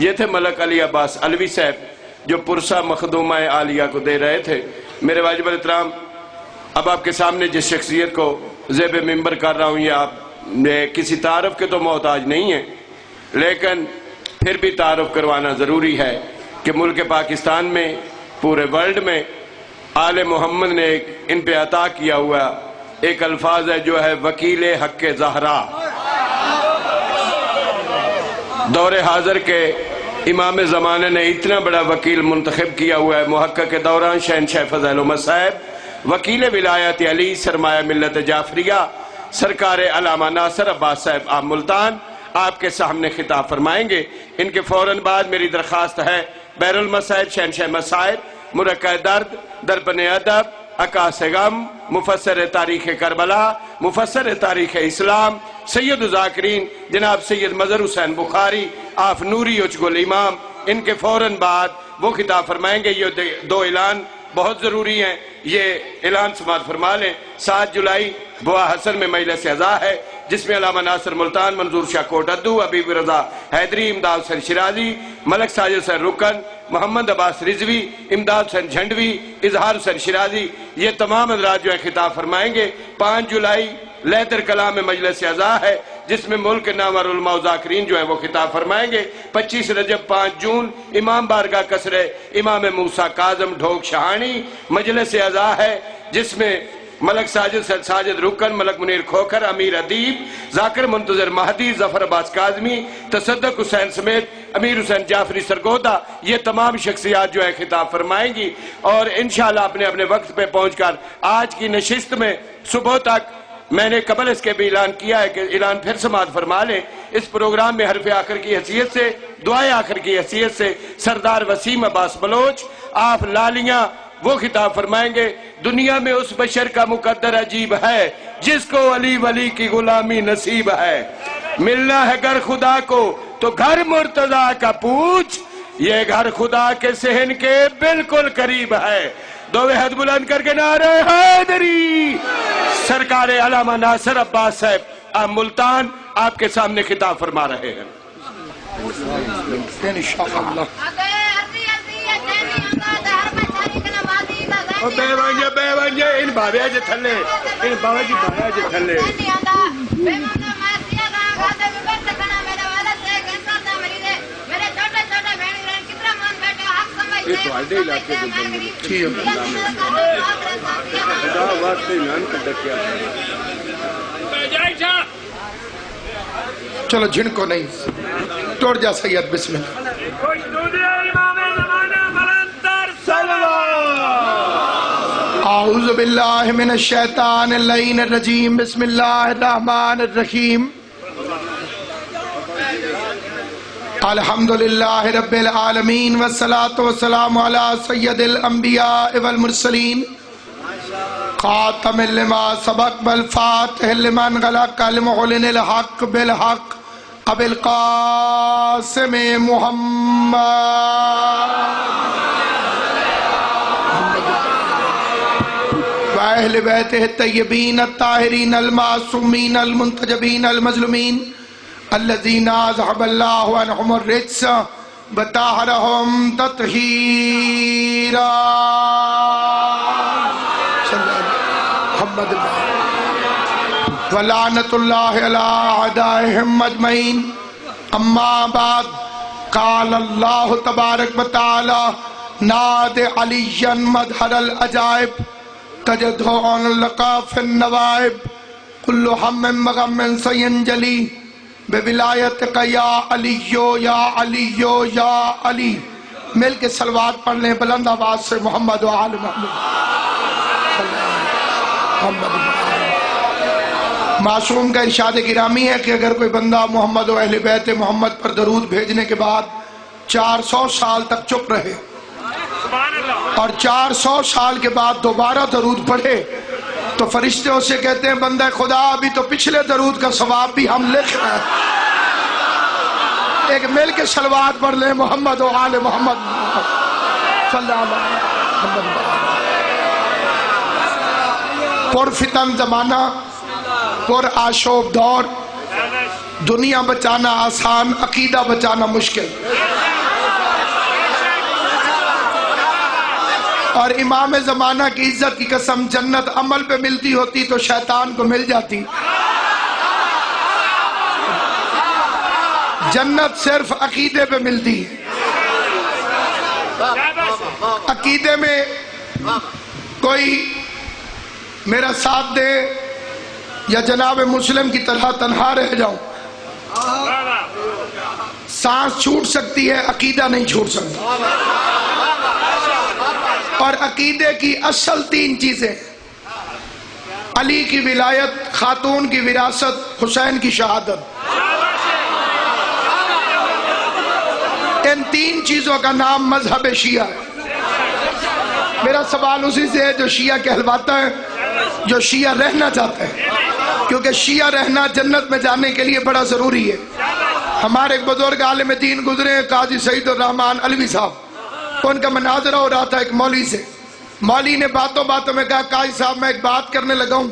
یہ تھے ملک علی عباس علوی صاحب جو پرسہ مخدومہ عالیہ کو دے رہے تھے۔ میرے واجب الاحترام، اب آپ کے سامنے جس شخصیت کو زیب ممبر کر رہا ہوں، یہ آپ کسی تعارف کے تو محتاج نہیں ہیں، لیکن پھر بھی تعارف کروانا ضروری ہے کہ ملک پاکستان میں، پورے ورلڈ میں آل محمد نے ان پہ عطا کیا ہوا ایک الفاظ ہے جو ہے وکیل حق زہرا۔ دور حاضر کے امام زمانے نے اتنا بڑا وکیل منتخب کیا ہوا ہے، محقق دوران شہنشاہ فضل احمد صاحب، وکیل ولایت علی سرمایہ ملت جعفریہ سرکار علامہ ناصر عباس صاحب آپ ملتان آپ کے سامنے خطاب فرمائیں گے۔ ان کے فوراً بعد میری درخواست ہے بیر المصائب شہنشاہ مصائب، مرقع درد، درپن ادب، عکاس غم، مفسر تاریخ کربلا، مفسر تاریخ اسلام، سید الذاکرین جناب سید مظہر حسین بخاری آف نوری اچگل امام، ان کے فوراً بعد وہ خطاب فرمائیں گے۔ یہ دو اعلان بہت ضروری ہیں، یہ اعلان سماعت فرما لیں۔ 7 جولائی بوا حسن میں مجلس اعزا ہے، جس میں علامہ ناصر ملتان، منظور شاہ کوٹ ادو، حبیب رضا حیدری، امداد حسین شیرازی، ملک ساجد حسین رکن، محمد عباس رضوی، امداد حسین جھنڈوی، اظہار حسین شیرازی، یہ تمام حضرات جو ہے خطاب فرمائیں گے۔ 5 جولائی لیدر کلام میں مجلس اعزا ہے، جس میں ملک نامور علماء و ذاکرین جو ہیں وہ خطاب فرمائیں گے۔ 25 رجب 5 جون امام بارگاہ قصر امام موسیٰ کاظم ڈھوک شہانی مجلس اعزا ہے، جس میں ملک ساجد رکن، ملک منیر کھوکھر، امیر ادیب، ذاکر منتظر مہدی، ظفر عباس کاظمی، تصدق حسین سمیت امیر حسین جعفری سرگودا، یہ تمام شخصیات جو ہے خطاب فرمائیں گی، اور انشاءاللہ اپنے اپنے وقت پہ پہنچ کر آج کی نشست میں صبح تک میں نے قبل اس کے بھی اعلان کیا ہے کہ اعلان پھر سماعت فرما لیں۔ اس پروگرام میں حرف آخر کی حیثیت سے، دعائے آخر کی حیثیت سے سردار وسیم عباس بلوچ آپ لالیاں وہ خطاب فرمائیں گے۔ دنیا میں اس بشر کا مقدر عجیب ہے جس کو علی ولی کی غلامی نصیب ہے، ملنا ہے گھر خدا کو تو گھر مرتضیٰ کا پوچھ، یہ گھر خدا کے صحن کے بالکل قریب ہے۔ دو ہاتھ بلند کر کے نعرہ حیدری۔ سرکار علامہ ناصر عباس صاحب آپ ملتان آپ کے سامنے خطاب فرما رہے ہیں۔ بے ونجے ان بابیا جے تھلے، ان بابا جی بایا جے تھلے۔ یہ تو آئیڈے علاقے کے بندے تھی ہم خدا واسطے نان کا ڈکیا۔ چلو جن کو نہیں توڑ جا سید بسم اللہ۔ اعوذ باللہ من الشیطان اللعین الرجیم، بسم اللہ الرحمن الرحیم۔ الحمدللہ رب العالمین والصلاة والسلام علی سید الانبیاء والمرسلین، خاتم لما سبق بالفاتح لمن غلق المعلن الحق بالحق ابو القاسم محمد وأہل بیتہ الطیبین الطاہرین المعصومین المنتجبین المظلومین الذین اذہب اللہ عنہم الرجس وطہرہم تطہیرا۔ محمد ولعنت اللہ علی اعدائہم اجمعین۔ اما بعد، قال اللہ تبارک و تعالی ناد علی مظہر العجائب تجدہون لقا فی النوائب کل ہم مغم سینجلی بولایتک یا علیو یا علیو یا علی۔ مل کے صلوات پڑھ لیں بلند آواز سے، محمد و آل محمد۔ معصوم کا ارشاد گرامی ہے کہ اگر کوئی بندہ محمد و اہل بیت محمد پر درود بھیجنے کے بعد 400 سال تک چپ رہے اور 400 سال کے بعد دوبارہ درود پڑھے تو فرشتے اسے کہتے ہیں بندہ خدا ابھی تو پچھلے درود کا ثواب بھی ہم لکھ رہے ہیں۔ ایک مل کے صلوات پڑھ لیں محمد و آل محمد صلی اللہ علیہ وسلم۔ پر فتن زمانہ، پر آشوب دور، دنیا بچانا آسان، عقیدہ بچانا مشکل۔ اور امام زمانہ کی عزت کی قسم، جنت عمل پہ ملتی ہوتی تو شیطان کو مل جاتی، جنت صرف عقیدے پہ ملتی ہے۔ عقیدے میں کوئی میرا ساتھ دے یا جناب مسلم کی طرح تنہا رہ جاؤں، سانس چھوٹ سکتی ہے، عقیدہ نہیں چھوٹ سکتا۔ اور عقیدے کی اصل 3 چیزیں: علی کی ولایت، خاتون کی وراثت، حسین کی شہادت۔ ان 3 چیزوں کا نام مذہب شیعہ ہے۔ میرا سوال اسی سے ہے جو شیعہ کہلواتا ہے، جو شیعہ رہنا چاہتا ہے، کیونکہ شیعہ رہنا جنت میں جانے کے لیے بڑا ضروری ہے۔ ہمارے ایک بزرگ عالم دین گزرے ہیں، قاضی سعید الرحمن علوی صاحب، ان کا مناظرہ ہو رہا تھا ایک مولوی سے۔ مولوی نے باتوں باتوں میں کہا، قاضی صاحب میں ایک بات کرنے لگا ہوں،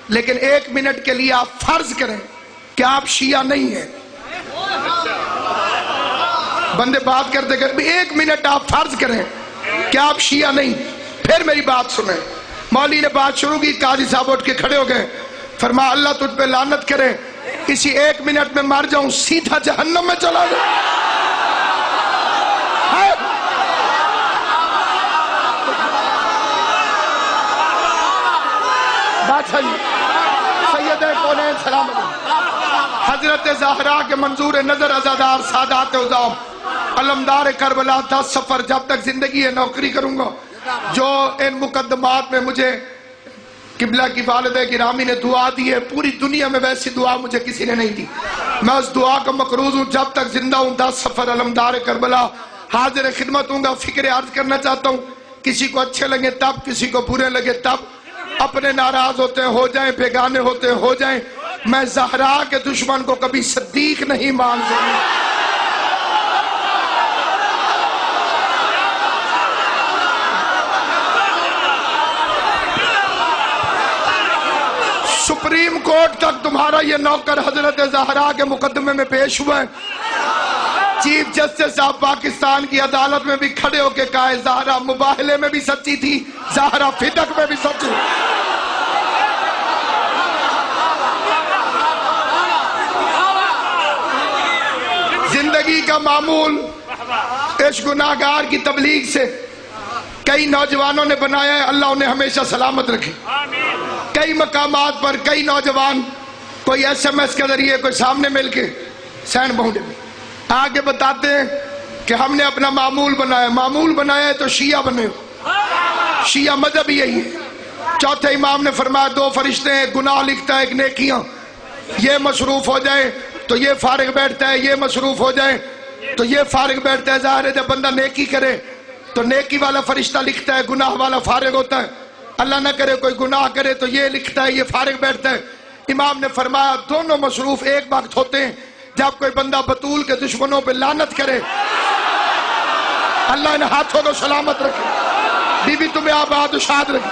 لیکن 1 منٹ کے لیے آپ فرض کریں کہ آپ شیعہ نہیں ہیں۔ بندے بات کرتے کرتے 1 منٹ آپ فرض کریں کہ آپ شیعہ نہیں، پھر میری بات سنیں۔ مولوی نے بات شروع کی، قاضی صاحب اٹھ کے کھڑے ہو گئے، فرمایا اللہ تجھ پہ لعنت کرے، اسی 1 منٹ میں مر جاؤں، سیدھا جہنم میں چلا جاؤں۔ بادشاہ جی، سید کونین سلام علیہ، حضرت زہرا کے منظور نظر عزادار سادات عظام، علمدار کربلا 10 سفر، جب تک زندگی ہے نوکری کروں گا۔ جو ان مقدمات میں مجھے قبلہ کی والدہ گرامی نے دعا دی ہے، پوری دنیا میں ویسی دعا مجھے کسی نے نہیں دی، میں اس دعا کا مقروض ہوں۔ جب تک زندہ ہوں 10 سفر، علمدار کربلا، حاضر خدمت ہوں گا۔ فکر عرض کرنا چاہتا ہوں، کسی کو اچھے لگے تب، کسی کو برے لگے تب، اپنے ناراض ہوتے ہو جائیں، بیگانے ہوتے ہو جائیں، میں زہرا کے دشمن کو کبھی صدیق نہیں مان سکتا۔ سپریم کورٹ تک تمہارا یہ نوکر حضرت زہرا کے مقدمے میں پیش ہوا ہے۔ چیف جسٹس صاحب پاکستان کی عدالت میں بھی کھڑے ہو کے کہا، زہرا مباہلے میں بھی سچی تھی، زہرا فدق میں بھی سچی۔ زندگی کا معمول اس گناہگار کی تبلیغ سے کئی نوجوانوں نے بنایا ہے، اللہ انہیں ہمیشہ سلامت رکھے۔ کئی مقامات پر کئی نوجوان کوئی SMS کے ذریعے، کوئی سامنے مل کے سینڈ باؤنڈے میں آگے بتاتے ہیں کہ ہم نے اپنا معمول بنایا۔ معمول بنایا ہے تو شیعہ بنے ہو، شیعہ مذہب یہی ہے۔ چوتھے امام نے فرمایا 2 فرشتے ہیں، گناہ لکھتا ہے، ایک نیکیاں، یہ مصروف ہو جائے تو یہ فارغ بیٹھتا ہے، یہ مصروف ہو جائے تو یہ فارغ بیٹھتا ہے۔ ظاہر ہے جب بندہ نیکی کرے تو نیکی والا فرشتہ لکھتا ہے، گناہ والا فارغ ہوتا ہے۔ اللہ نہ کرے کوئی گناہ کرے تو یہ لکھتا ہے، یہ فارغ بیٹھتا ہے۔ امام نے فرمایا دونوں مصروف ایک وقت ہوتے ہیں جب کوئی بندہ بطول کے دشمنوں پہ لعنت کرے، اللہ ان ہاتھوں کو سلامت رکھے، بی بی تمہیں آباد و شاد رکھے۔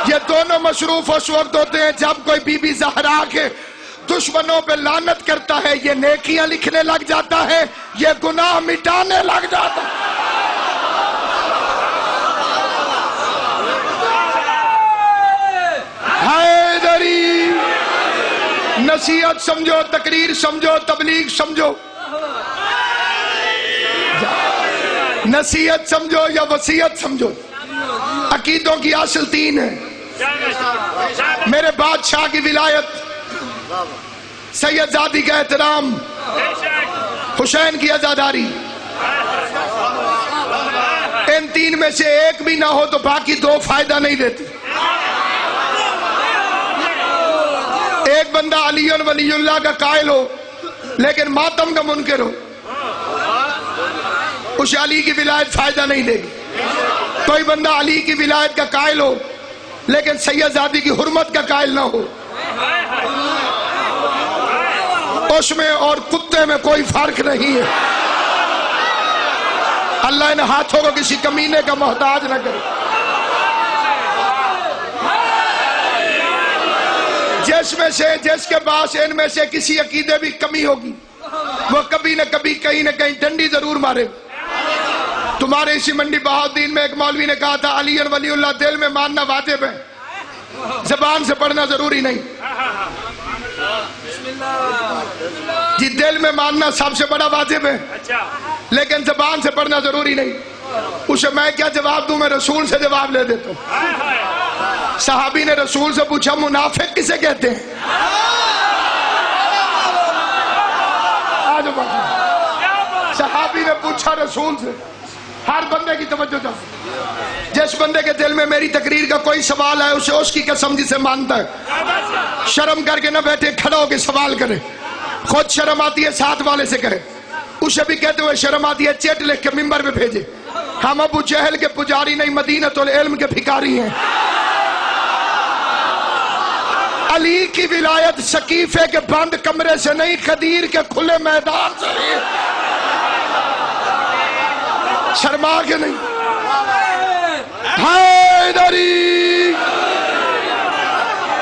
یہ دونوں مصروف اس وقت ہوتے ہیں جب کوئی بی بی زہرا کے دشمنوں پہ لعنت کرتا ہے، یہ نیکیاں لکھنے لگ جاتا ہے، یہ گناہ مٹانے لگ جاتا ہے۔ حیدری، نصیحت سمجھو، تقریر سمجھو، تبلیغ سمجھو، نصیحت سمجھو یا وصیت سمجھو، عقیدوں کی اصل 3 ہیں۔ میرے بادشاہ کی ولایت، سید زادی کا احترام، حسین کی عزاداری، ان 3 میں سے ایک بھی نہ ہو تو باقی 2 فائدہ نہیں دیتے۔ ایک بندہ علی ولی اللہ کا قائل ہو لیکن ماتم کا منکر ہو، اسے علی کی ولایت فائدہ نہیں دے گی۔ کوئی بندہ علی کی ولایت کا قائل ہو لیکن سید زادی کی حرمت کا قائل نہ ہو، اس میں اور کتے میں کوئی فرق نہیں ہے۔ اللہ ان ہاتھوں کو کسی کمینے کا محتاج نہ کرے۔ جس کے پاس ان میں سے کسی عقیدے بھی کمی ہوگی، وہ کبھی نہ کبھی کہیں نہ کہیں ڈنڈی ضرور مارے۔ تمہارے اسی منڈی بہاؤالدین میں ایک مولوی نے کہا تھا علی ولی اللہ دل میں ماننا واجب ہے، زبان سے پڑھنا ضروری نہیں۔ جی دل میں ماننا سب سے بڑا واجب ہے لیکن زبان سے پڑھنا ضروری نہیں۔ اسے میں کیا جواب دوں؟ میں رسول سے جواب لے دیتا ہوں۔ صحابی نے رسول سے پوچھا منافق کسے کہتے ہیں؟ صحابی نے پوچھا رسول سے۔ ہر بندے کی توجہ چاہیے، جس بندے کے دل میں میری تقریر کا کوئی سوال ہے اسے اس کی قسم جسے مانتا ہے شرم کر کے نہ بیٹھے، کھڑا ہو کے سوال کرے۔ خود شرم آتی ہے ساتھ والے سے کہے، اسے بھی کہتے ہوئے شرم آتی ہے چیٹ لکھ کے ممبر پہ بھیجے۔ ہم ابو جہل کے پجاری نہیں، مدینۃ العلم کے بھکاری ہیں۔ علی کی ولایت سقیفے کے بند کمرے سے نہیں، غدیر کے کھلے میدان سے نہیں، شرما کے نہیں۔ حیدری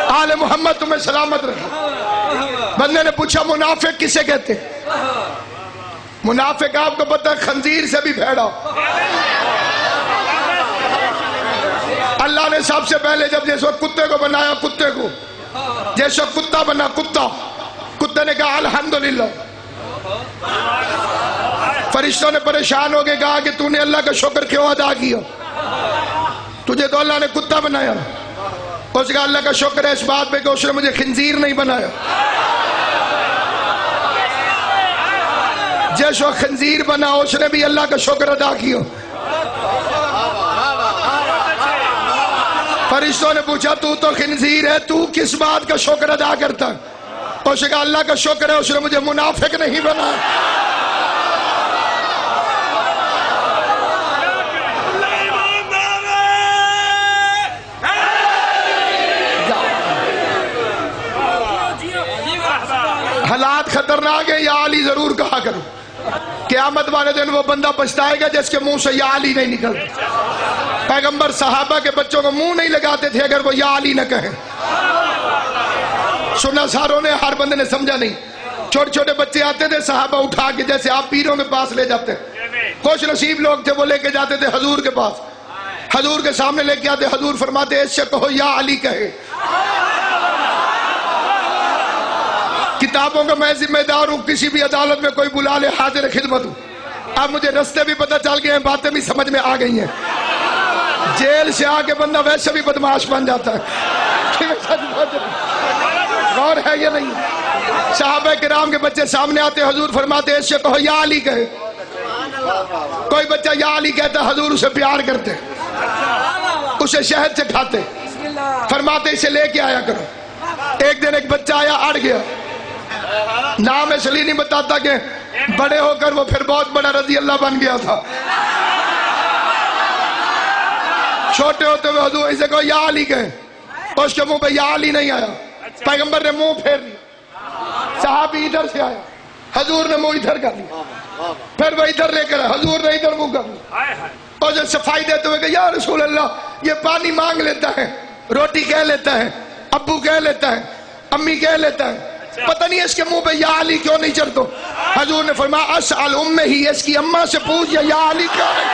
آل محمد تمہیں سلامت رکھے۔ بندے نے پوچھا منافق کسے کہتے ہیں؟ منافق آپ کو پتہ ہے خنزیر سے بھی بھیڑا۔ اللہ نے سب سے پہلے جب جیسے کتے کو بنایا، کتے کو جیسے کتا بنا، کتے نے کہا الحمدللہ۔ فرشتوں نے پریشان ہو کے کہا کہ تو نے اللہ کا شکر کیوں ادا کیا؟ تجھے تو اللہ نے کتا بنایا۔ اس نے کہا اللہ کا شکر ہے اس بات پہ کہ اس نے مجھے خنزیر نہیں بنایا۔ جیسے خنزیر بنا اس نے بھی اللہ کا شکر ادا کیا۔ فرشتوں نے پوچھا تو خنزیر ہے، تو کس بات کا شکر ادا کرتا ہے؟ اس نے کہا اللہ کا شکر ہے اس نے مجھے منافق نہیں بنایا۔ حالات خطرناک ہیں، یا علی ضرور کہا کرو۔ قیامت والے دن وہ بندہ پچھتائے گا جس کے منہ سے یا علی نہیں نکلتا۔ پیغمبر صحابہ کے بچوں کو منہ نہیں لگاتے تھے اگر وہ یا علی نہ کہیں۔ سنا ساروں نے، ہر بندے نے سمجھا نہیں۔ چھوٹے چھوٹے بچے آتے تھے صحابہ اٹھا کے، جیسے آپ پیروں کے پاس لے جاتے ہیں، خوش نصیب لوگ تھے وہ لے کے جاتے تھے حضور کے پاس، حضور کے سامنے لے کے آتے، حضور فرماتے اس سے کہو یا علی کہے۔ کتابوں کا میں ذمہ دار ہوں، کسی بھی عدالت میں کوئی بلا لے حاضر خدمت ہوں۔ اب مجھے رستے بھی پتہ چل گئے ہیں، باتیں بھی سمجھ میں آ گئی ہیں۔ جیل سے آ کے بندہ ویسے بھی بدمعاش بن جاتا ہے۔ غور ہے یا نہیں؟ صحابہ کرام کے بچے سامنے آتے، حضور فرماتے اس سے کہو یا علی کہے۔ کوئی بچہ یا علی کہتا، حضور اسے پیار کرتے، اسے شہد سے کھاتے، فرماتے اسے لے کے آیا کرو۔ ایک دن ایک بچہ آیا، اڑ گیا، نام اس لیے نہیں بتاتا کہ بڑے ہو کر وہ پھر بہت بڑا رضی اللہ بن گیا تھا۔ چھوٹے ہوتے ہوئے حضور اسے کہو یا علی کہے، اس کے منہ پہ یا علی نہیں آیا، پیغمبر نے منہ پھیر لیا۔ صحابی ادھر سے آیا، حضور نے منہ ادھر کر لیا، پھر وہ ادھر لے کر آیا، حضور نے ادھر منہ کر لیا۔ اور صفائی دیتے ہوئے کہ یا رسول اللہ یہ پانی مانگ لیتا ہے، روٹی کہہ لیتا ہے، ابو کہہ لیتا ہے، امی کہہ لیتا ہے، پتہ نہیں اس کے منہ پہ یا علی کیوں نہیں چڑھتا؟ حضور نے فرمایا اسأل امہ ہی، اس کی اماں سے پوچھ یا علی کیا ہے۔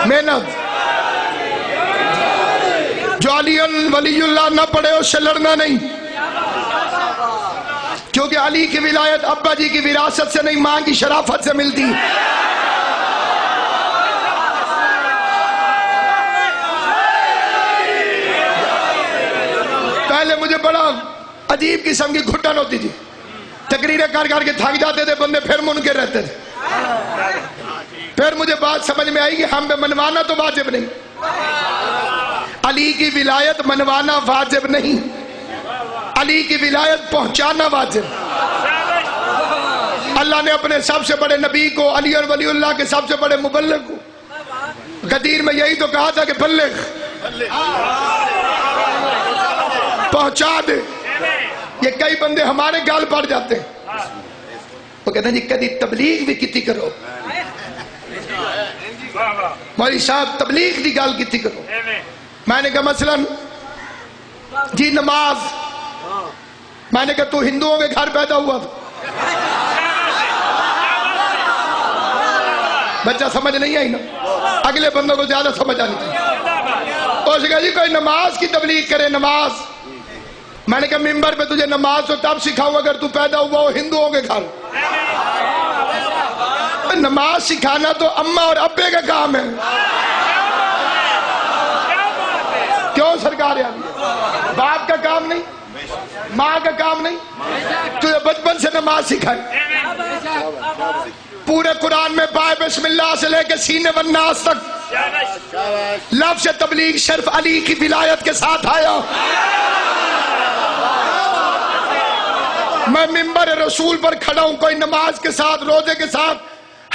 محنت، جو علی ولی اللہ نہ پڑھے اس سے لڑنا نہیں، کیونکہ علی کی ولایت ابا جی کی وراثت سے نہیں، ماں کی شرافت سے ملتی۔ پہلے مجھے بڑا عجیب قسم کی گھٹن ہوتی تھی، تقریریں کر کر کے تھک جاتے تھے بندے، پھر منکر رہتے تھے۔ پھر مجھے بات سمجھ میں آئی کہ ہم پہ منوانا تو واجب نہیں، علی کی ولایت منوانا واجب نہیں، علی کی ولایت پہنچانا واجب۔ اللہ نے اپنے سب سے بڑے نبی کو، علی اور ولی اللہ کے سب سے بڑے مبلغ کو، غدیر میں یہی تو کہا تھا کہ بلغ، پہنچا دے۔ یہ کئی بندے ہمارے گال پڑ جاتے ہیں، وہ کہتے ہیں جی کدی تبلیغ بھی کیتی کرو مولوی صاحب تبلیغ دی گل کیتی کرو میں نے کہا مثلا جی نماز میں نے کہا تو ہندوؤں کے گھر پیدا ہوا تھا بچہ سمجھ نہیں آئی نا اگلے بندوں کو زیادہ سمجھ آنی چاہیے اس نے کہا جی کوئی نماز کی تبلیغ کرے نماز میں نے کہا ممبر پہ تجھے نماز تو تب سکھاؤں اگر تو پیدا ہوا ہو ہندوؤں کے گھر نماز سکھانا تو اماں اور ابے کا کام ہے کیوں سرکار باپ کا کام نہیں ماں کا کام نہیں تجھے بچپن سے نماز سکھائی پورے قرآن میں بائے بسم اللہ سے لے کے سینے والناس تک لفظ تبلیغ صرف علی کی ولایت کے ساتھ آیا میں ممبر رسول پر کھڑا ہوں کوئی نماز کے ساتھ روزے کے ساتھ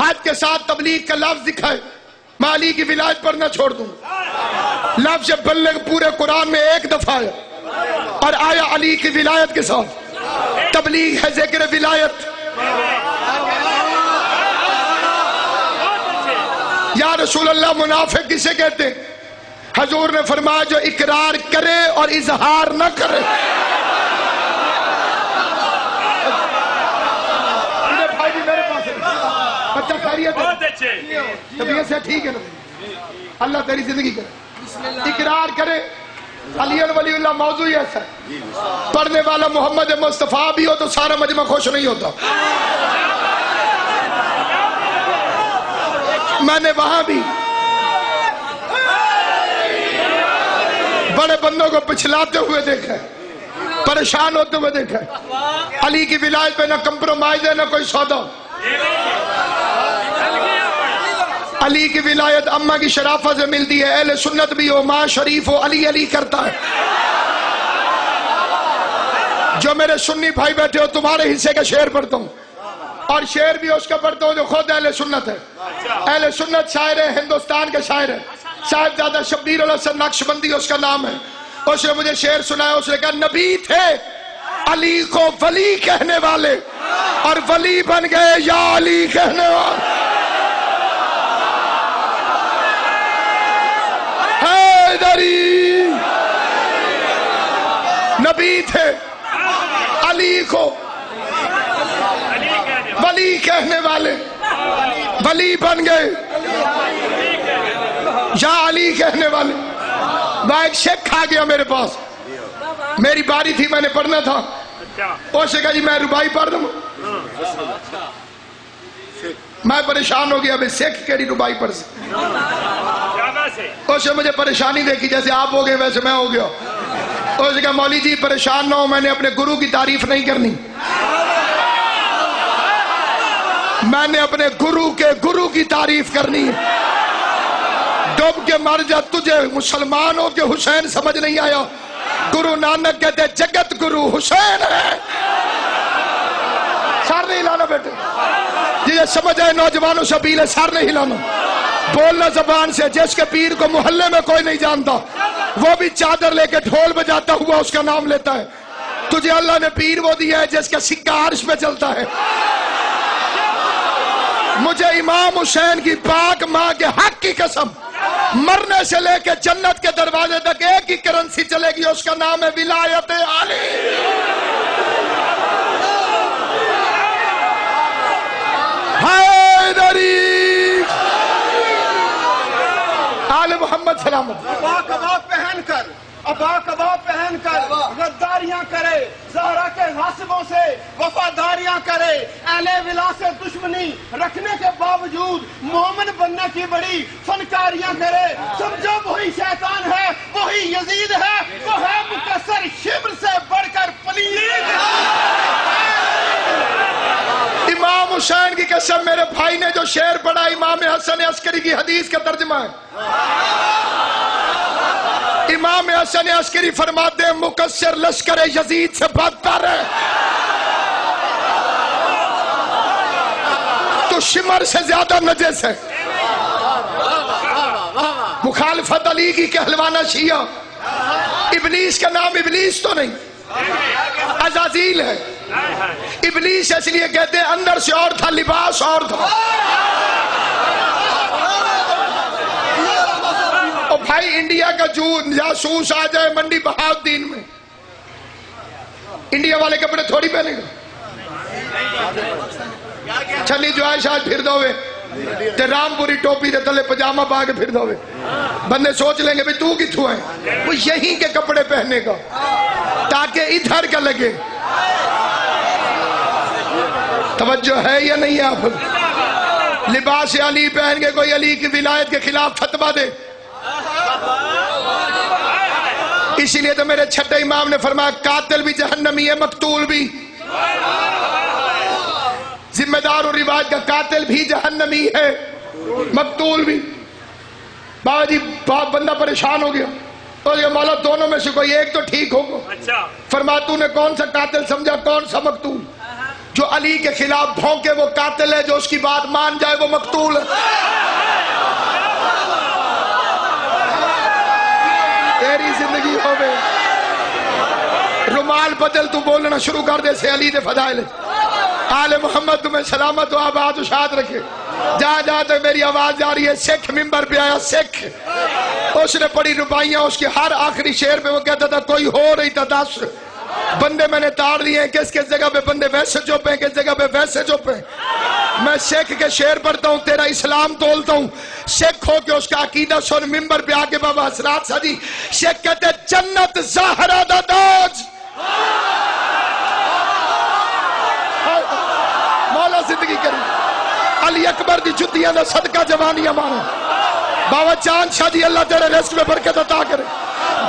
حج کے ساتھ تبلیغ کا لفظ دکھائے میں علی کی ولایت پر نہ چھوڑ دوں لفظ بلغ پورے قرآن میں ایک دفعہ ہے اور آیا علی کی ولایت کے ساتھ تبلیغ ہے ذکر ولایت یا رسول اللہ منافق کسے کہتے ہیں حضور نے فرمایا جو اقرار کرے اور اظہار نہ کرے بچہ خیریت ہے طبیعت سے ٹھیک ہے نا اللہ تیری زندگی کرے اقرار کرے علی ولی اللہ موضوع ہی ایسا ہے پڑھنے والا محمد مصطفیٰ بھی ہو تو سارا مجمع خوش نہیں ہوتا میں نے وہاں بھی بڑے بندوں کو پچھلاتے ہوئے دیکھا ہے پریشان ہوتے ہوئے دیکھا ہے علی کی ولایت پہ نہ کمپرومائز ہے نہ کوئی سودا علی کی ولایت اماں کی شرافت سے ملتی ہے اہل سنت بھی ہو ماں شریف ہو علی علی کرتا ہے جو میرے سنی بھائی بیٹھے ہو تمہارے حصے کا شعر پڑھتا ہوں اور شعر بھی اس کا پڑھتا ہوں جو خود اہل سنت ہے اہل سنت شاعر ہے ہندوستان کا شاعر ہے صاحبزادہ شبیر الحسن نقشبندی اس کا نام ہے اس نے مجھے شعر سنایا اس نے کہا نبی تھے علی کو ولی کہنے والے اور ولی بن گئے یا علی کہنے والے حیدری نبی تھے علی کو ولی کہنے والے ولی بن گئے یا علی کہنے والے وہ ایک شیخ آ گیا میرے پاس میری باری تھی میں نے پڑھنا تھا اس نے کہا جی میں ربائی پڑھ دوں میں پریشان ہو گیا ابھی سکھ کیڑی ربائی پڑھ سکتے اس نے مجھے پریشانی دیکھی جیسے آپ ہو گئے ویسے میں ہو گیا اس نے کہا مولی جی پریشان نہ ہو میں نے اپنے گرو کی تعریف نہیں کرنی میں نے اپنے گرو کی تعریف کرنی ڈوب کے مر جا تجھے مسلمان ہو کے حسین سمجھ نہیں آیا گرو نانک کہتے جگت گرو حسین ہے سر نہیں ہلانا بیٹے جسے سمجھ آئے نوجوانوں سے اپیل ہے سر نہیں ہلانا بولنا زبان سے جس کے پیر کو محلے میں کوئی نہیں جانتا وہ بھی چادر لے کے ڈھول بجاتا ہوا اس کا نام لیتا ہے تجھے اللہ نے پیر وہ دیا ہے جس کا سکہ عرش پہ چلتا ہے مجھے امام حسین کی پاک ماں کے حق کی قسم مرنے سے لے کے جنت کے دروازے تک ایک ہی کرنسی چلے گی اس کا نام ہے ولایت علی حیدری آل محمد سلامت ابا کباب پہن کر غداریاں کرے زہرا کے غاصبوں سے وفاداریاں کرے اہل ولا سے دشمنی رکھنے کے باوجود مومن بننے کی بڑی فنکاریاں کرے سمجھو وہی شیطان ہے وہی یزید ہے وہ ہے مکسر شبر سے بڑھ کر پلید امام حسین کی قسم میرے بھائی نے جو شعر پڑھا امام حسن عسکری کی حدیث کا ترجمہ ہے امام حسن عسکری فرماتے ہیں مکسر لشکر یزید سے بدتر ہے تو شمر سے زیادہ نجس ہے مخالفت علی کی کہلوانا شیعہ ابلیس کا نام ابلیس تو نہیں عزازیل ہے ابلیس اس لیے کہتے ہیں اندر سے اور تھا لباس اور تھا. اور بھائی انڈیا کا جاسوس آ جائے منڈی بہاؤدین میں، انڈیا والے کپڑے تھوڑی پہنے گا. چھلی جو ہے شاید پھر دوے تے رام پوری ٹوپی دے تلے پجامہ پا کے پھر دوے. بندے سوچ لیں گے بھی تو کتھوں ہے؟ وہ یہیں کے کپڑے پہنے گا تاکہ ادھر کا لگے. توجہ ہے یا نہیں آپ؟ لباس علی پہن کے کوئی علی کی ولایت کے خلاف فتویٰ دے. اسی لیے تو میرے چھٹے امام نے فرمایا قاتل بھی جہنمی ہے، مقتول بھی. ذمہ دار اور روایت کا قاتل بھی جہنمی ہے، مقتول بھی. بابا جی بندہ پریشان ہو گیا، تو یہ مولا دونوں میں سے کوئی ایک تو ٹھیک ہوگا. فرمایا تو نے کون سا قاتل سمجھا، کون سا مقتول؟ جو علی کے خلاف بھونکے وہ قاتل ہے، جو اس کی بات مان جائے وہ مقتول ہے. تیری زندگی ہوئے رومال بدل تو بولنا شروع کر دے سے علی دے فضائل. آل محمد تمہیں سلامت و آباد و شاد رکھے. جہاں جہاں تک میری آواز جا رہی ہے، سکھ ممبر پہ آیا سکھ، اس نے پڑھی ربائیاں، اس کے ہر آخری شعر پہ وہ کہتا تھا کوئی ہو رہی تھا 10 بندے میں نے تاڑ لیے ہیں، کس کس جگہ پہ بندے ویسے چپ ہیں، کس جگہ پہ ویسے چپ ہیں. میں سکھ کے شعر پڑھتا ہوں، تیرا اسلام تولتا ہوں. سکھ ہو کے اس کا عقیدہ سن، ممبر پہ آ کے بابا حسرات سجی سکھ کہتے جنت زہرا دا تاج. مولا زندگی کرے علی اکبر دی جتیاں دا صدقہ جوانیاں مارو. بابا چاند شاہ جی اللہ تیرے رزق میں برکت عطا کرے.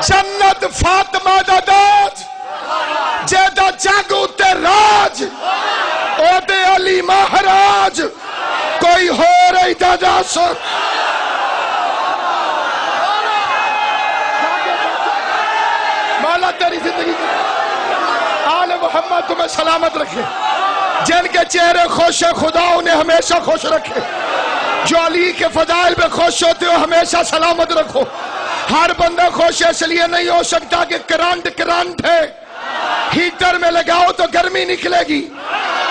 جنت فاطمہ دا تاج جیدہ جاگو تے راج او دے علی مہاراج کوئی ہو رہی دا داس. مولا تیری زندگی کرے. آل محمد تمہیں سلامت رکھے. جن کے چہرے خوش ہیں خدا انہیں ہمیشہ خوش رکھے. جو علی کے فضائل پہ خوش ہوتے ہو ہمیشہ سلامت رکھو. ہر بندہ خوش ہے اس لیے نہیں ہو سکتا کہ کرنٹ ہے. ہیٹر میں لگاؤ تو گرمی نکلے گی،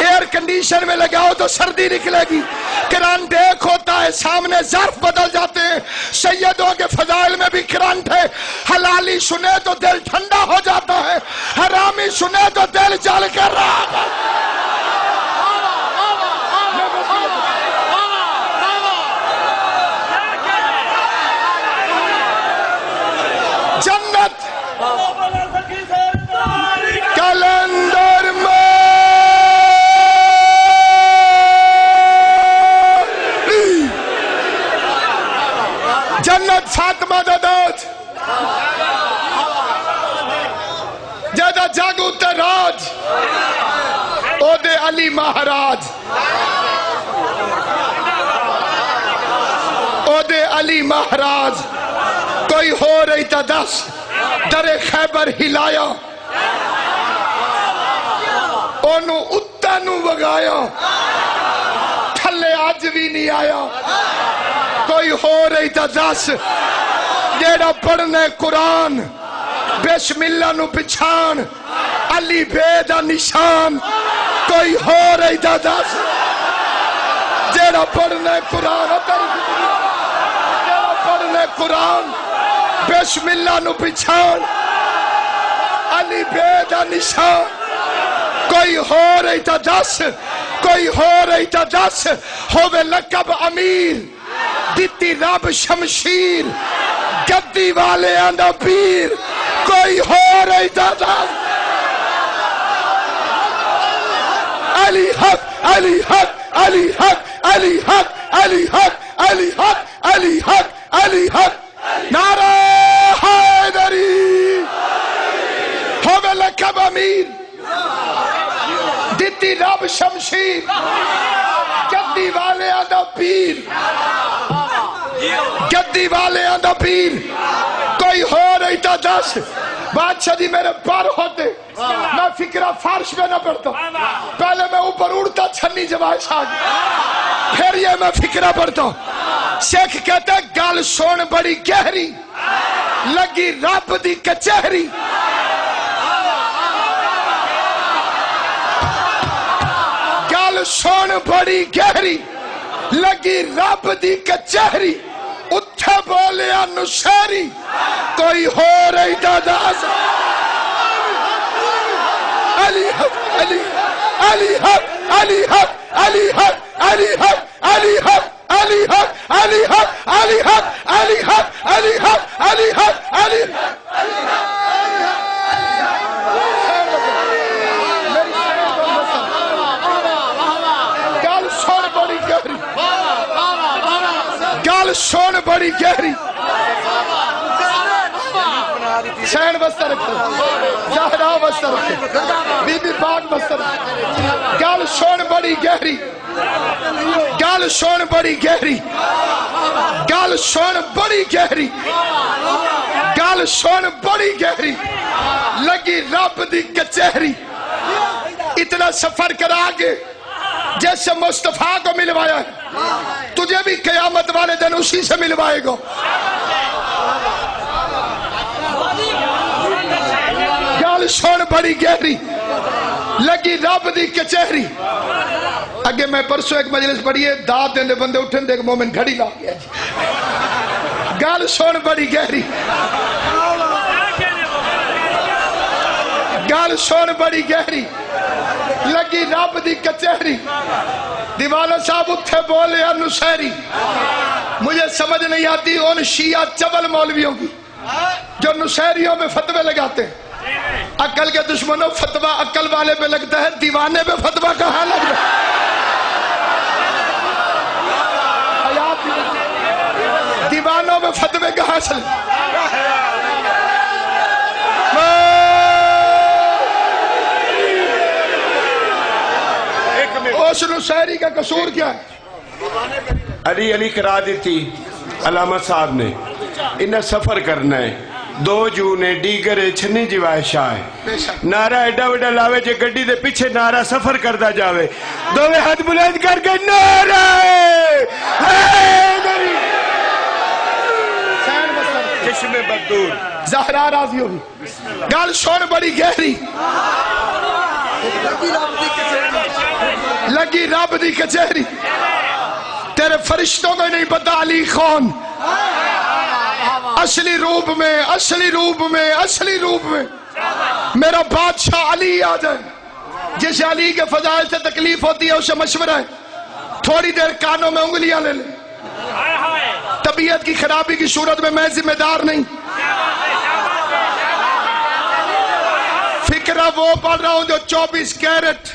ایئر کنڈیشن میں لگاؤ تو سردی نکلے گی. کرنٹ ایک ہوتا ہے، سامنے ظرف بدل جاتے ہیں. سیدوں کے فضائل میں بھی کرنٹ ہے. حلالی سنے تو دل ٹھنڈا ہو جاتا ہے، حرامی سنے تو دل جل کر رہا ہے. جنت کلندر میں جنت فاطمہ دا تاج جیدہ جاگو تے راج او دے علی مہاراج او دے علی مہاراج کوئی ہو رہی تا 10 در خیبر ہلایا اونو اتنو وگایا تھلے آج بھی نہیں آیا. کوئی ہو رہی تا 10 جیڑا پڑھنے قرآن بسم اللہ نو پچھان علی بے دا نشان. کوئی ہو رہی تا 10 جیڑا پڑھنے قرآن جیڑا پڑھنے قرآن بسم اللہ نو پچھان علی بے دا نشان. کوئی ہو رہی تا 10 کوئی ہو رہی تا 10 ہووے لقب امیر دیتی رب شمشیر گدی والے آندہ پیر. کوئی ہو رہی تا 10 علی حق علی حق علی حق علی حق علی حق علی حق علی حق علی حق. نعرہ حیدری ہووے لقب امیر دیتی رب شمشیر گدی والے آندہ پیر گدی والے آندہ پیر. کوئی ہو رہی تا 10 بادشاہ جی میرے پر ہوتے میں فکرہ فرش میں نہ پڑھتا. پہلے میں اوپر اڑتا چھنی جوائش آگی پھر یہ میں فکرہ پڑھتا. شیخ کہتا ہے گال سون بڑی گہری لگی رب دی کچہری. گل سن بڑی گہری لگی رب دی کچہری اتھے بولیا نشہری کوئی ہو رہی داداز علی حق علی علی حق علی حق علی حق علی حق علی حق علی حق علی حق علی حق علی حق علی حق علی حق علی گل سن بڑی گہری گل سن بڑی گہری حسین بستر رکھو زہرا بستر رکھو بی بی پاک بستر رکھو گل سن بڑی گہری گل سن بڑی گہری گل سن بڑی گہری گل سن بڑی گہری لگی رب دی کچہری اتنا سفر کرا کے جیسے مصطفیٰ کو ملوایا ہے تجھے بھی قیامت والے دن اسی سے ملوائے گا گل سن بڑی گہری لگی رب دی کچہری اگے میں پرسوں ایک مجلس پڑھی ہے داد دیندے بندے اٹھن دے مومن گھڑی لا گیا گل سن بڑی گہری گل سن بڑی گہری لگی رب دی کچہری دیوالا صاحب اتھے بولے نشہری مجھے سمجھ نہیں آتی ان شیعہ چول مولویوں کی جو نشہریوں میں فتوے لگاتے ہیں عقل کے دشمنوں فتوہ عقل والے پہ لگتا ہے دیوانے پہ فتوہ کہاں لگتا ہے دیوانوں میں فتوے کہاں چلے اس نشہری کا قصور کیا ہے علی علی کرا دیتی علامہ صاحب نے انہیں سفر کرنا ہے 2 جونے ڈیگرے چھنی جوائے شاہ نعرہ ایڈا وڈا لاوے جے گڈی دے پیچھے نعرہ سفر کردہ جاوے دوے ہاتھ بلند کر کے نعرہ حیدری چشم بدور زہرا راضی ہوئی گل سن بڑی گہری لگی رب دی کچہری تیرے فرشتوں کو نہیں پتا علی خان اصلی روپ میں اصلی روپ میں اصلی روپ میں میرا بادشاہ علی آ جائے جسے علی کے فضائل سے تکلیف ہوتی ہے اسے مشورہ ہے تھوڑی دیر کانوں میں انگلیاں لے لے طبیعت کی خرابی کی صورت میں ذمہ دار نہیں فکرہ وہ پڑھ رہا ہوں جو 24 کیرٹ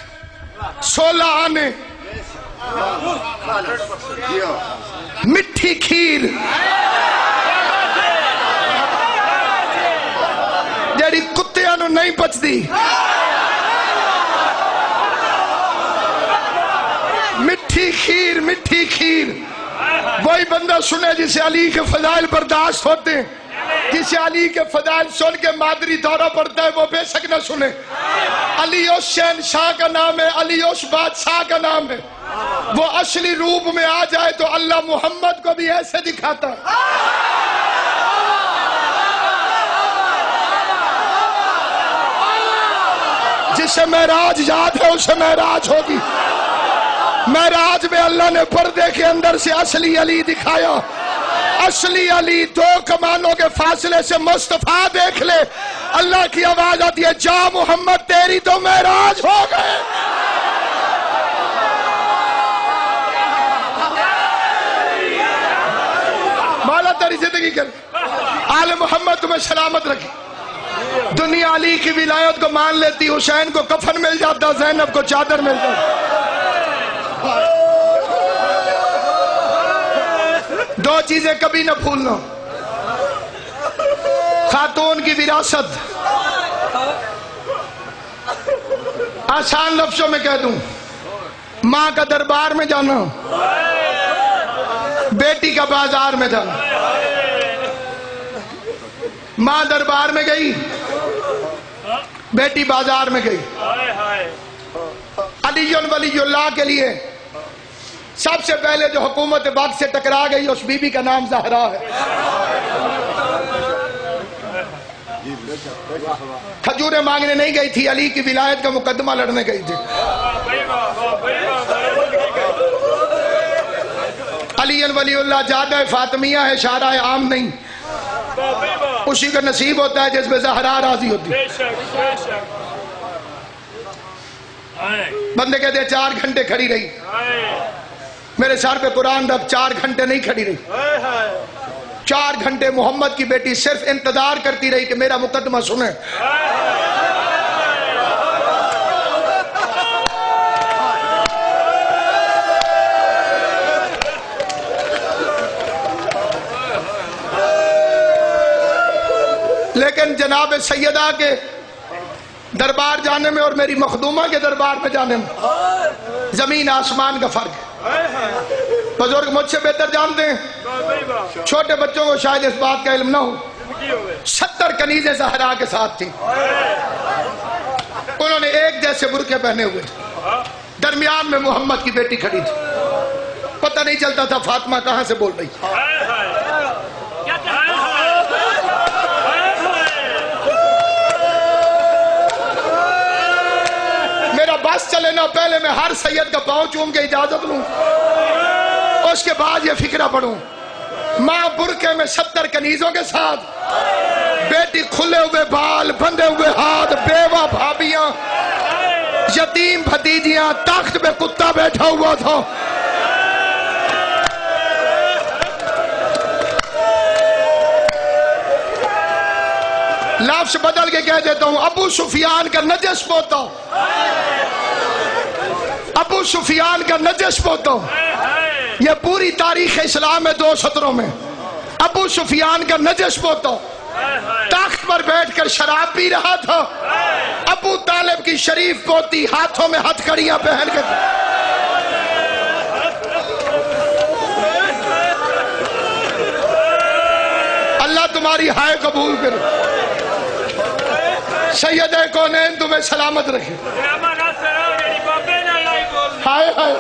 16 آنے مٹھی کھیر جیڑی کتیاں نو نہیں پچ دی مٹھی کھیر وہی بندہ سنے جسے علی کے فضائل برداشت ہوتے ہیں جسے علی کے فضائل سن کے مادری دورہ پڑتا ہے وہ بے شک نہ سنے علی اس شہنشاہ کا نام ہے علی اس بادشاہ کا نام ہے وہ اصلی روپ میں آ جائے تو اللہ محمد کو بھی ایسے دکھاتا ہے جسے معراج یاد ہے اسے معراج ہوگی معراج میں اللہ نے پردے کے اندر سے اصلی علی دکھایا اصلی علی 2 کمانوں کے فاصلے سے مصطفیٰ دیکھ لے اللہ کی آواز آتی ہے جا محمد تیری تو معراج ہو گئے مولا تیری زندگی کر آل محمد تمہیں سلامت رکھے دنیا علی کی ولایت کو مان لیتی حسین کو کفن مل جاتا زینب کو چادر مل جاتا 2 چیزیں کبھی نہ بھولنا خاتون کی وراثت آسان لفظوں میں کہہ دوں ماں کا دربار میں جانا بیٹی کا بازار میں جانا ماں دربار میں گئی بیٹی بازار میں گئی علی ولی اللہ کے لیے سب سے پہلے جو حکومت وقت سے ٹکرا گئی اس بی بی کا نام زہرا ہے کھجوریں مانگنے نہیں گئی تھی علی کی ولایت کا مقدمہ لڑنے گئی تھی علی ولی اللہ جادہ فاطمیہ ہے، شارع عام نہیں، اسی کا نصیب ہوتا ہے جس میں زہرا راضی ہوتی ہے۔ بندے کہتے ہیں 4 گھنٹے کھڑی رہی، میرے سر پہ قرآن رکھ، 4 گھنٹے نہیں کھڑی رہی، 4 گھنٹے محمد کی بیٹی صرف انتظار کرتی رہی کہ میرا مقدمہ سنیں۔ لیکن جناب سیدہ کے دربار جانے میں اور میری مخدومہ کے دربار میں جانے میں زمین آسمان کا فرق ہے۔ بزرگ مجھ سے بہتر جانتے ہیں، چھوٹے بچوں کو شاید اس بات کا علم نہ ہو، 70 کنیزیں زہرا کے ساتھ تھیں، انہوں نے ایک جیسے برقعے پہنے ہوئے تھے، درمیان میں محمد کی بیٹی کھڑی تھی، پتہ نہیں چلتا تھا فاطمہ کہاں سے بول رہی تھی۔ میرا بس چلے نہ پہلے میں ہر سید کا پاؤں چوم کے اجازت لوں، اس کے بعد یہ فکرہ پڑھوں، ماں برقعے میں 70 کنیزوں کے ساتھ، بیٹی کھلے ہوئے بال، بندھے ہوئے ہاتھ، بیوہ بھابیاں، یتیم بھتیجیاں، تخت پہ کتا بیٹھا ہوا تھا۔ لفظ بدل کے کہہ دیتا ہوں، ابو سفیان کا نجس پوتا، ابو سفیان کا نجس پوتا، یہ پوری تاریخ اسلام ہے 2 سطروں میں۔ ابو سفیان کا نجس پوتا تخت پر بیٹھ کر شراب پی رہا تھا، ابو طالب کی شریف پوتی ہاتھوں میں ہتھ کڑیاں پہن کے، اللہ تمہاری ہائے قبول کرے، سید کونین تمہیں سلامت رکھے۔ ہائے ہائے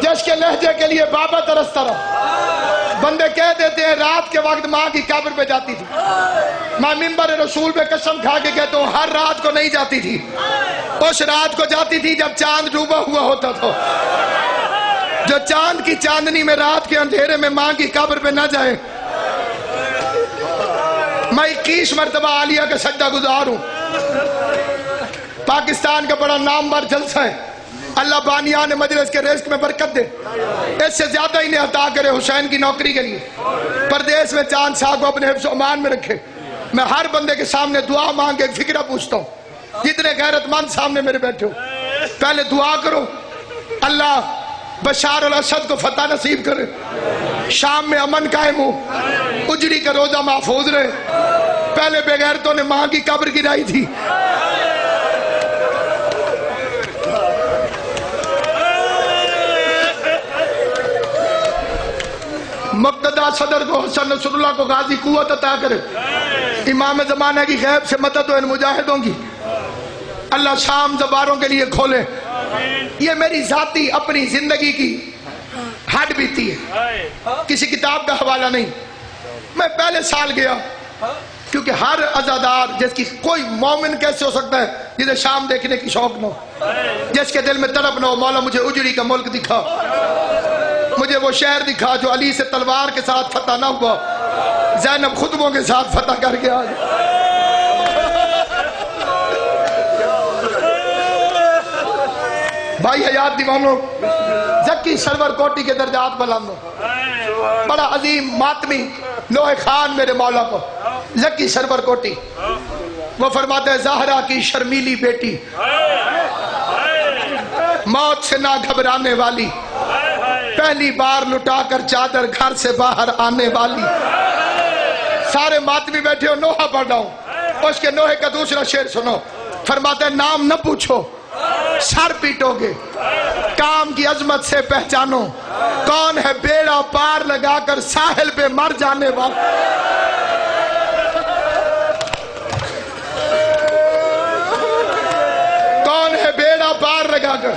جس کے لہجے کے لیے بابا ترستا رہا۔ بندے کہہ دیتے ہیں رات کے وقت ماں کی قبر پہ جاتی تھی، میں منبر رسول پہ قسم کھا کے کہتا ہوں ہر رات کو نہیں جاتی تھی، اس رات کو جاتی تھی جب چاند ڈوبا ہوا ہوتا تھا۔ جو چاند کی چاندنی میں رات کے اندھیرے میں ماں کی قبر پہ نہ جائے، میں 21 مرتبہ عالیہ کا سجدہ گزار ہوں۔ پاکستان کا بڑا نامور جلسہ ہے، اللہ بانیان مجلس کے رزق میں برکت دے، اس سے زیادہ انہیں عطا کرے حسین کی نوکری کے لیے، پردیس میں چاند صاحب کو اپنے حفظ و امان میں رکھے۔ میں ہر بندے کے سامنے دعا مانگ کے ایک فکرہ پوچھتا ہوں، جتنے غیرت مند سامنے میرے بیٹھے ہو، پہلے دعا کرو اللہ بشار الاسد کو فتح نصیب کرے، شام میں امن قائم ہو، اجڑی کا روزہ محفوظ رہے۔ پہلے بے غیرتوں نے ماں کی قبر گرائی تھی، مقتدہ صدر کو حسن نصر اللہ کو غازی قوت عطا کرے، امام زمانہ کی غیب سے مدد ہو ان مجاہدوں کی، اللہ شام زباروں کے لیے کھولے۔ یہ میری ذاتی اپنی زندگی کی ہڈ بیتی ہے، کسی کتاب کا حوالہ نہیں۔ میں پہلے سال گیا کیونکہ ہر عزادار جس کی کوئی مومن کیسے ہو سکتا ہے جسے شام دیکھنے کی شوق نہ ہو، جس کے دل میں طلب نہ ہو، مولا مجھے اجڑی کا ملک دکھا، مجھے وہ شہر دکھا جو علی سے تلوار کے ساتھ فتح نہ ہوا، زینب خطبوں کے ساتھ فتح کر کے آ گیا۔ بھائی حیات دیوانوں، زکی سرور کوٹی کے درجات بلند ہو، بڑا عظیم ماتمی لوح خان میرے مولا کو زکی سرور کوٹی، وہ فرماتے ہیں زہرا کی شرمیلی بیٹی، موت سے نہ گھبرانے والی، پہلی بار لٹا کر چادر گھر سے باہر آنے والی۔ سارے ماتمی بیٹھے ہو، نوحہ پڑھ رہا ہوں، اس کے نوحے کا دوسرا شعر سنو، فرماتے ہیں نام نہ پوچھو سر پیٹو گے، کام کی عظمت سے پہچانو کون ہے بیڑا پار لگا کر ساحل پہ مر جانے والا۔ کون ہے بیڑا پار لگا کر۔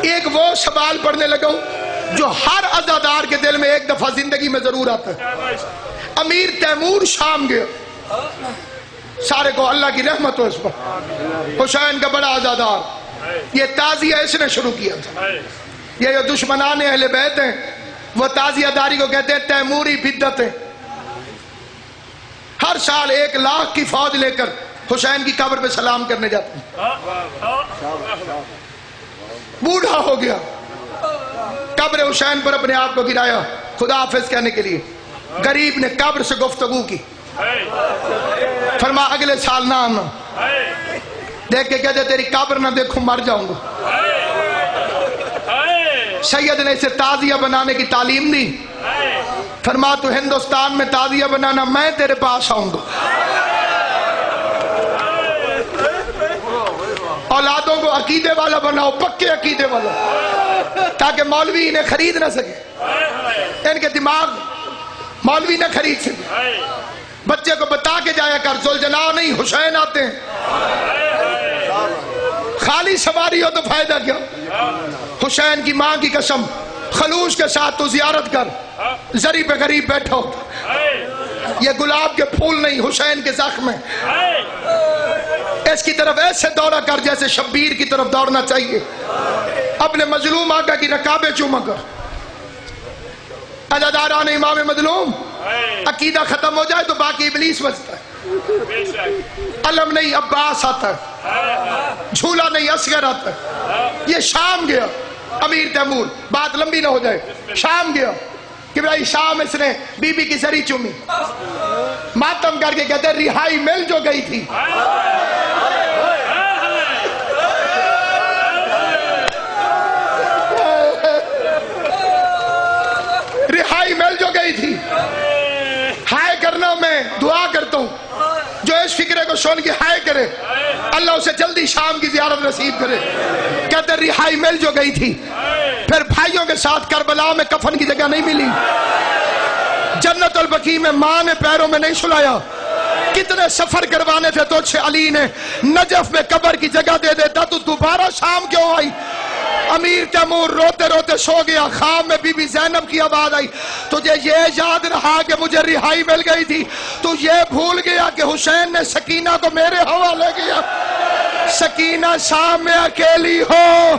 ایک وہ سوال پڑھنے لگا ہوں جو ہر عزادار کے دل میں ایک دفعہ زندگی میں ضرور آتا ہے۔ امیر تیمور شام گیا، سارے کو اللہ کی رحمت ہو اس پر، حسین کا بڑا عزادار، یہ تعزیہ اس نے شروع کیا تھا، یہ جو دشمنان اہل بیت ہیں وہ تعزیہ داری کو کہتے ہیں تیموری بدعتیں. ہر سال 1 لاکھ کی فوج لے کر حسین کی قبر پہ سلام کرنے جاتے ہیں. بوڑھا ہو گیا, قبر حسین پر اپنے آپ کو گرایا خدا حافظ کہنے کے لیے. غریب نے قبر سے گفتگو کی, فرما اگلے سال نہ آنا. دیکھ کے کہتے تیری قبر نہ دیکھوں مر جاؤں گا. سید نے اسے تعزیہ بنانے کی تعلیم دی. فرما تو ہندوستان میں تعزیہ بنانا, میں تیرے پاس آؤں گا. اولادوں کو عقیدے والا بناؤ, پکے عقیدے والا, تاکہ مولوی انہیں خرید نہ سکے, ان کے دماغ مولوی نہ خرید سکے. بچے کو بتا کے جایا کر ذوالجلال نہیں حسین آتے ہیں. خالی سواری ہو تو فائدہ کیا. حسین کی ماں کی قسم, خلوص کے ساتھ تو زیارت کر, زری پہ غریب بیٹھو. یہ گلاب کے پھول نہیں, حسین کے زخم ہیں. اس کی طرف ایسے دورہ کر جیسے شبیر کی طرف دوڑنا چاہیے. اپنے مظلوم آقا کی رکابیں چوما کر. عزاداران امام مظلوم, عقیدہ ختم ہو جائے تو باقی ابلیس بچتا ہے. علم نہیں عباس آتا ہے, جھولا نہیں اصغر آتا ہے. یہ شام گیا امیر تیمور, بات لمبی نہ ہو جائے. شام گیا کہ بھائی شام اس نے بی بی کی سری چومی, ماتم کر کے کہتے رہائی مل جو گئی تھی. رہائی مل جو گئی تھی. ہائے کرنا میں دعا کرتا ہوں, جو اس فکرے کو سن کے ہائے کرے اللہ اسے جلدی شام کی زیارت نصیب کرے. کہتے رہائی مل جو گئی تھی. پھر بھائیوں کے ساتھ کربلا میں کفن کی جگہ نہیں ملی. جنت البقیع میں ماں نے پیروں میں نہیں سلایا. کتنے سفر کروانے تھے تو چھے علی نے نجف میں قبر کی جگہ دے دیتا, تو دوبارہ شام کیوں آئی. امیر تیمور روتے روتے سو گیا. خواب میں بی بی زینب کی آواز آئی, تجھے یہ یاد رہا کہ مجھے رہائی مل گئی تھی, تو یہ بھول گیا کہ حسین نے سکینہ کو میرے حوالے کیا. سکینہ شام میں اکیلی ہو,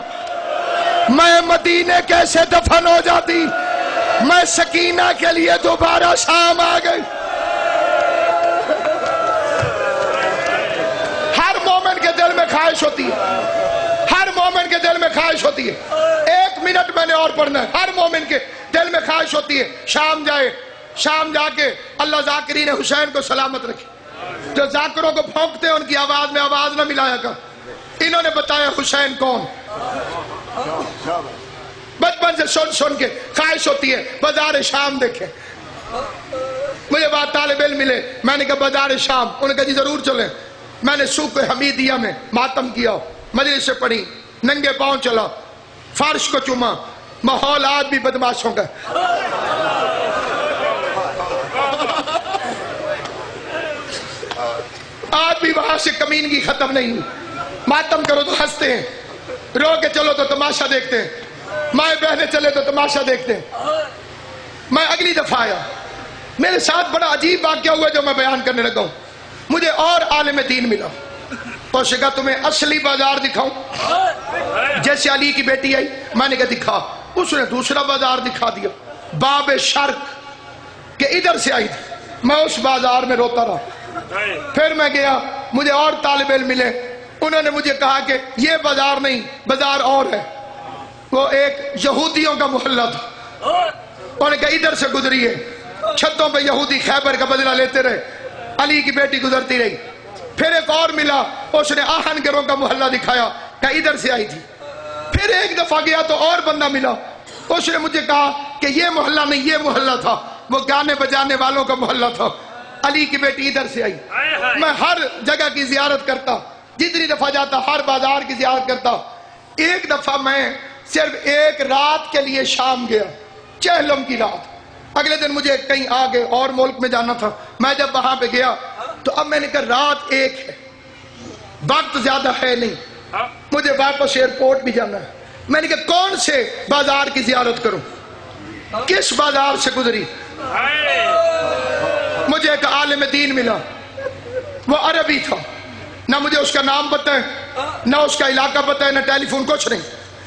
میں مدینے کیسے دفن ہو جاتی. میں سکینہ کے لیے دوبارہ شام آ گئی. ہر مومن کے دل میں خواہش ہوتی ہے, ہر مومن کے دل میں خواہش ہوتی ہے. 1 منٹ میں نے اور پڑھنا ہے. ہر مومن کے دل میں خواہش ہوتی ہے شام جائے, شام جا کے اللہ ذاکرین حسین کو سلامت رکھے. جو ذاکروں کو پھونکتے ہیں ان کی آواز میں آواز نہ ملایا کر. انہوں نے بتایا حسین کون. بچپن سے سن سن کے خواہش ہوتی ہے بازار شام دیکھیں. مجھے بات طالب علم ملے, میں نے کہا بازار شام, انہوں نے کہا جی ضرور چلیں. میں نے سوق حمیدیہ میں ماتم کیا, مجلس سے پڑھی, ننگے پاؤں چلا, فرش کو چوما. ماحول آج بھی بدماشوں کا. آج بھی وہاں سے کمینگی ختم نہیں ہوئی. ماتم کرو تو ہنستے ہیں, رو کے چلو تو تماشا دیکھتے ہیں, مائیں بہنیں چلے تو تماشا دیکھتے ہیں. میں اگلی دفعہ آیا, میرے ساتھ بڑا عجیب واقعہ ہوا جو میں بیان کرنے لگا ہوں. مجھے اور عالم دین ملا, تو اس نے کہا تمہیں اصلی بازار دکھاؤں. جیسے علی کی بیٹی آئی, میں نے کہا دکھا. اس نے دوسرا بازار دکھا دیا, باب شرق کہ ادھر سے آئی تھی. میں اس بازار میں روتا رہا. پھر میں گیا, مجھے اور طالب علم ملے, انہوں نے مجھے کہا کہ یہ بازار نہیں, بازار اور ہے. وہ ایک یہودیوں کا محلہ تھا. انہوں نے کہا ادھر سے گزری ہے. چھتوں پہ یہودی خیبر کا بدلہ لیتے رہے. علی کی بیٹی گزرتی رہی. پھر ایک اور ملا, اس نے آہن گروں کا محلہ دکھایا, کہا ادھر سے آئی تھی. پھر ایک دفعہ گیا تو اور بندہ ملا, اس نے مجھے کہا کہ یہ محلہ نہیں, یہ محلہ تھا, وہ گانے بجانے والوں کا محلہ تھا. علی کی بیٹی ادھر سے آئی. میں ہر جگہ کی زیارت کرتا, جتنی دفعہ جاتا ہر بازار کی زیارت کرتا. ایک دفعہ میں صرف 1 رات کے لیے شام گیا, چہلم کی رات. اگلے دن مجھے کہیں آگے اور ملک میں جانا تھا. میں جب وہاں پہ گیا تو اب میں نے کہا رات 1 ہے, وقت زیادہ ہے نہیں, مجھے واپس ایئرپورٹ بھی جانا ہے. میں نے کہا کون سے بازار کی زیارت کروں, کس بازار سے گزری. مجھے ایک عالم دین ملا, وہ عربی تھا, نہ مجھے اس کا نام پتہ ہے, نہ اس کا علاقہ پتہ ہے, نہ ٹیلی فون, کچھ نہیں.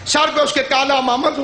سر پہ اس کے کالا امامہ تھا,